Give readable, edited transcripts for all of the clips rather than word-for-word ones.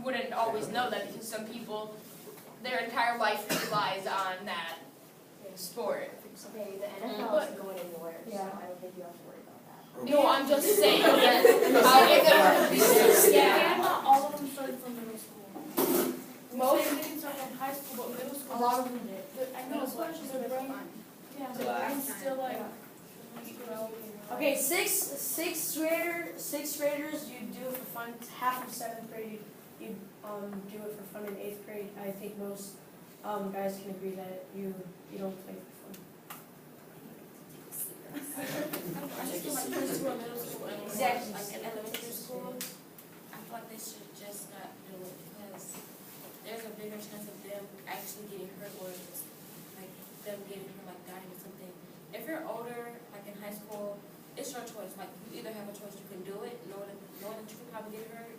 wouldn't always know that because some people, their entire life relies on that sport. Okay, the NFL isn't going anywhere, so I don't think you have to worry about that. No, I'm just saying that how if Yeah, not all of them started from middle school. most They didn't start in high school, but middle school. A lot of them did. I know, especially their brain. Yeah, their brain's still like developing. Okay, sixth graders you do it for fun. Half of seventh grade you do it for fun. In eighth grade, I think most guys can agree that you don't play for fun. I just feel like kids who are middle school and Exactly. like in elementary school. I feel like they should just not do it because there's a bigger chance of them actually getting hurt or like them getting hurt, like dying or something. If you're older, like in high school, it's your choice. Like you either have a choice, you can do it, knowing that you can probably get hurt,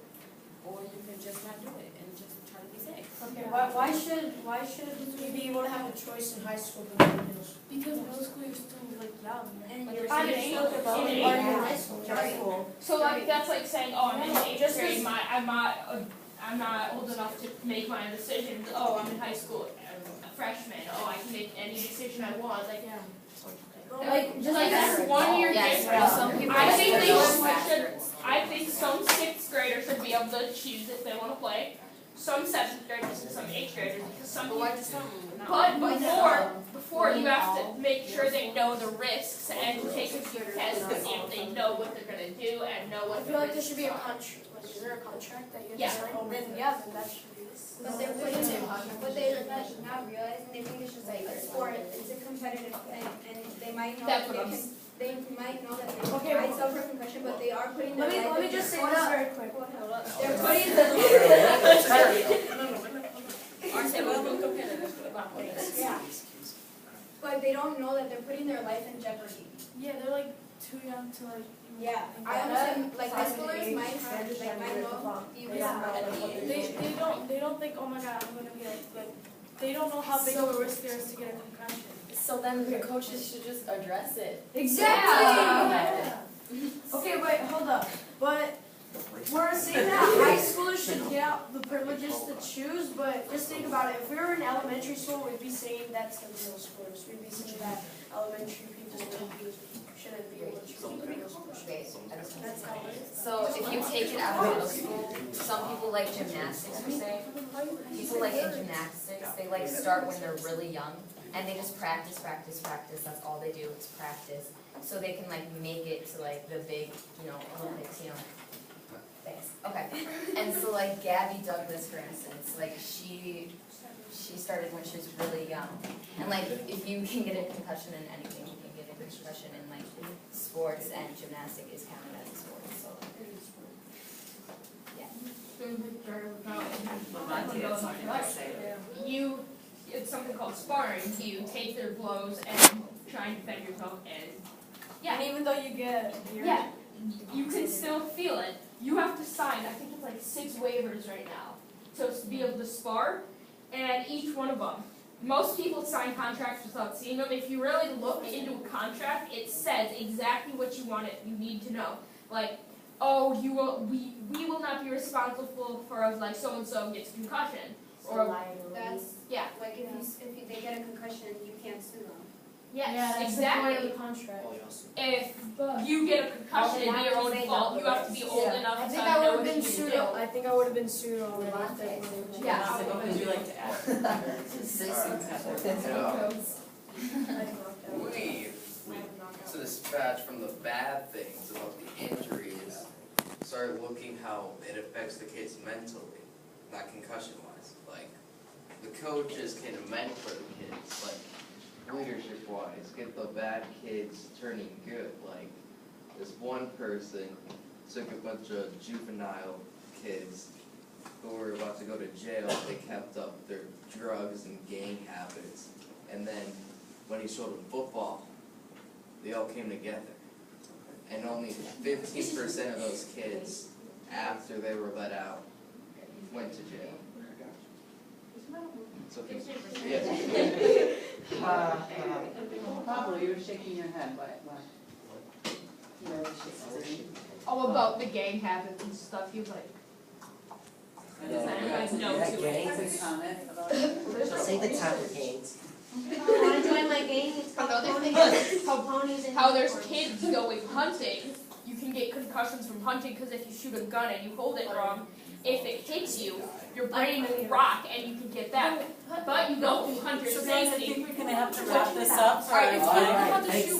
or you can just not do it and just try to be safe. Okay, why should we be able to have a choice in high school but not in middle school? Because middle school you're still like young. And Like, you're you're still developing in in high school. so like that's like saying, oh, I'm in eighth Just grade, I'm not old enough to make my own decisions. Oh, I'm in high school, I'm a freshman. Oh, I can make any decision I want. Like, Yeah. that's 1 year Yes, difference. some people I think they should. I think some sixth graders should be able to choose if they want to play. Some seventh graders and some eighth graders because some people. But before you have to make sure they know the risks and take a few tests if they know what they're gonna do and know I what. feel like there should be a contract. Like, is there a contract that you have to sign? Then that should be. But they're putting it, but they're not realizing, they think it's just like a sport, it's a competitive thing, and they might know that they might know that they might suffer concussion, but they are putting their life. Let me just say this very quick. They're putting yeah. But they don't know that they're putting their life in jeopardy. Yeah, they're like too young to like. Yeah, I understand, like high schoolers might have, they might know They don't think, oh my god, I'm gonna be like they don't know how big of a risk there is to get a concussion. So then the coaches should just address it. Exactly. Yeah. Okay, wait, hold up. But we're saying that high schoolers should get the privileges to choose, but just think about it. If we were in elementary school, we'd be saying that to middle schoolers. We'd be saying that elementary people shouldn't be able to choose middle schoolers. That's how it is. So if you take it out of middle school, some people like gymnastics per se. People like in gymnastics, they like start when they're really young and they just practice. That's all they do, is practice. So they can like make it to like the big, Olympics, Thanks. Okay. And so like Gabby Douglas, for instance, like she started when she was really young. And like if you can get a concussion in anything, you can get a concussion in like sports, and gymnastics is counted as a sport. So It's something called sparring. You take their blows and try and defend yourself, and And even though you get you can still feel it. You have to sign, I think it's like 6 waivers right now, to be able to spar, and each one of them. Most people sign contracts without seeing them. If you really look into a contract, it says exactly what you need to know. Like, oh, we will not be responsible for if like so and so gets a concussion. Or That's, yeah. like if they get a concussion, you can't sue them. Yes, that's exactly. the point of the contract. If you get a concussion, it'd be your own fault. You have to be old enough I to think know I would what have been you can sued. do. I think I would have been sued already. Yeah. Would you like to add? We, to dispatch from the bad things about the injuries, start looking how it affects the kids mentally, not concussion-wise. Like, the coaches can mentor the kids, like, leadership-wise, get the bad kids turning good. Like, this one person took a bunch of juvenile kids who were about to go to jail. They kept up their drugs and gang habits, and then when he showed them football, they all came together. And only 15% of those kids, after they were let out, went to jail. So, yeah. Pablo, you were shaking your head. Why? All about the gang habits and stuff. He was like, No, says no to it. Any comment about it? Say the time of games. Wanna join my gang? It's called Another ponies. thing is Ponies and how there's unicorns. kids going hunting. You can get concussions from hunting because if you shoot a gun and you hold it wrong, if it hits you, your brain will rock and you can get that. But you don't hunt your So guys, I safety. think we're gonna have to wrap this up for Alright, our if you time. don't know how to shoot